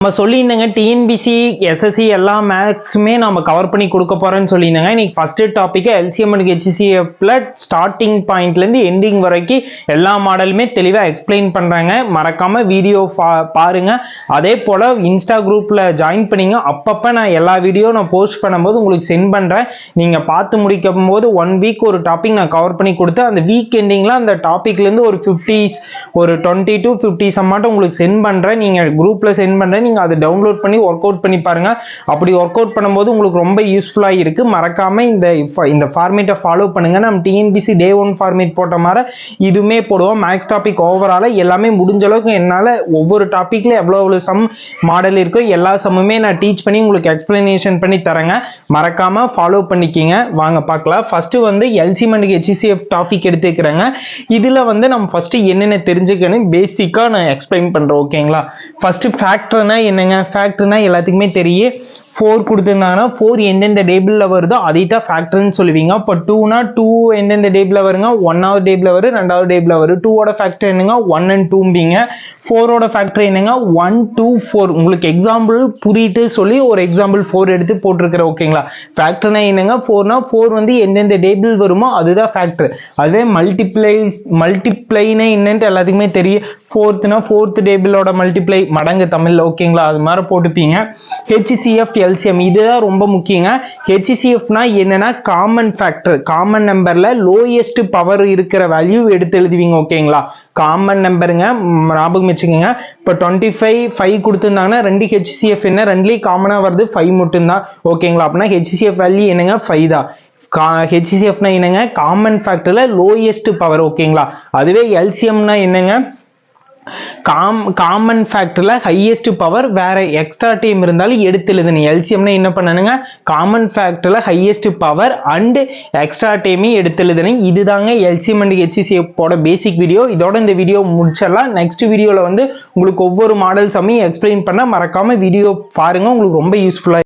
நம்ம சொல்லியிருந்தேங்க TNPSC SSC எல்லா மேக்ஸுமே நம்ம கவர் பண்ணி கொடுக்க போறோம்னு சொல்லியிருந்தாங்க. இன்னைக்கு ஃபர்ஸ்ட் டாபிக் எல்சிஎம் அண்ட் ஹெச்சிசிஎஃப்ல ஸ்டார்டிங் பாயிண்ட்லேருந்து எண்டிங் வரைக்கும் எல்லா மாடலுமே தெளிவாக எக்ஸ்பிளைன் பண்ணுறாங்க. மறக்காம வீடியோ பாருங்க. அதே போல் இன்ஸ்டா குரூப்பில் ஜாயின் பண்ணிங்க. அப்பப்போ நான் எல்லா வீடியோ நான் போஸ்ட் பண்ணும்போது உங்களுக்கு சென்ட் பண்ணுறேன். நீங்கள் பார்த்து முடிக்கும் போது 1 வீக் ஒரு டாபிக் நான் கவர் பண்ணி கொடுத்து அந்த வீக் எண்டிங்கில் அந்த டாப்பிக்லேருந்து ஒரு 20 to 50 சம்மாட்டம் உங்களுக்கு சென்ட் பண்ணுறேன். நீங்கள் குரூப்பில் சென்ட் பண்ணுறேன். நீங்கள் அதை டவுன்லோட் பண்ணி ஒர்க் அவுட் பண்ணி பாருங்க. அப்படி ஒர்க் அவுட் பண்ணும்போது உங்களுக்கு ரொம்ப யூஸ்ஃபுல்லாக இருக்கு. மறக்காம இந்த ஃபார்மேட்டை ஃபாலோ பண்ணுங்க. நம்ம டிஎன்பிசி டே 1 ஃபார்மேட் போட்ட மாதிரி இதுவுமே போடுவோம். மேக்ஸ் டாபிக் ஓவரால எல்லாமே முடிஞ்ச அளவுக்கு என்னால் ஒவ்வொரு டாபிக்ல எவ்வளோ சம் மாடல் இருக்கோ எல்லா சம்முமே நான் டீச் பண்ணி உங்களுக்கு எக்ஸ்பிளனேஷன் பண்ணி தரேங்க. மறக்காம ஃபாலோ பண்ணிக்கிங்க. வாங்க பார்க்கலாம். First LCM and HCF topic எடுத்துக்கிறேங்க. இதுல நம்ம ஃபர்ஸ்ட் என்னென்ன தெரிஞ்சுக்கணும் பேசிக்கா நான் எக்ஸ்பிளைன் பண்றேன். ஓகேங்களா? ஃபர்ஸ்ட் ஃபேக்டர்னா என்னங்க? ஃபேக்டர்னா எல்லாத்துக்குமே தெரியும். 4 கொடுத்துருந்தாங்கன்னா 4 எந்தெந்த டேபிளில் வருதோ அதை தான் ஃபேக்டர்னு சொல்லுவீங்க. இப்போ 2னா 2 எந்தெந்த டேபிளில் வருங்க? 1வது டேபிளில் வரும், 2வது டேபிளில் வரும். 2ஓட ஃபேக்டர் என்னங்க? 1 and 2பிங்க. 4ஓட ஃபேக்டர் என்னங்க? 1 2 4. உங்களுக்கு எக்ஸாம்பிள் புரியிட்டு சொல்லி ஒரு எக்ஸாம்பிள் 4 எடுத்து போட்டிருக்கிறேன். ஓகேங்களா? ஃபேக்டர்னா என்னங்க? 4னா 4 எந்தெந்த டேபிள் வருமோ அதுதான் ஃபேக்டர். அதுவே மல்டிப்ளைனா என்னன்ட்டு எல்லாத்துக்குமே தெரியும். 4th டேபிளோட மல்டிப்ளை மடங்கு தமிழ்ல. ஓகேங்களா? அது மாதிரி போட்டுப்பீங்க. ஹெச்சிசிஎஃப் எல்சிஎம் இதுதான் ரொம்ப முக்கியங்க. ஹெச்சிசிஎஃப்னா என்னன்னா காமன் ஃபேக்டர். காமன் நம்பர்ல லோயஸ்ட் பவர் இருக்கிற வேல்யூ எடுத்து எழுதுவீங்க. ஓகேங்களா? காமன் நம்பருங்க, ஞாபகம் வச்சுக்கோங்க. இப்போ 25 கொடுத்துருந்தாங்கன்னா 2 ஹெச்சிசிஎஃப் என்ன? 2லயும் காமனா வருது 5 மட்டும்தான். ஓகேங்களா? அப்படின்னா ஹெச்சிசிஎஃப் வேல்யூ என்னங்க? 5 தான். ஹெச்சிசிஎஃப்னா என்னங்க? காமன் ஃபேக்டர்ல லோயஸ்ட் பவர். ஓகேங்களா? அதுவே எல்சிஎம்னா என்னங்க? காமன் ஃபேக்டர்ல ஹையஸ்ட் பவர். வேற எக்ஸ்ட்ரா டேம் இருந்தாலும் எடுத்து எழுதுங்க. எல்சிஎம்னா என்ன பண்ணணுங்க? காமன் ஃபேக்டர்ல ஹையஸ்ட் பவர் அண்ட் எக்ஸ்ட்ரா டேமையும் எடுத்து எழுதுங்க. இதுதாங்க LCM and HCF basic video. இதோட இந்த வீடியோ முடிச்சிடலாம். நெக்ஸ்ட் வீடியோல உங்களுக்கு ஒவ்வொரு மாடல் சமையும் எக்ஸ்பிளைன் பண்ண. மறக்காம வீடியோ பாருங்க. உங்களுக்கு ரொம்ப யூஸ்ஃபுல்லா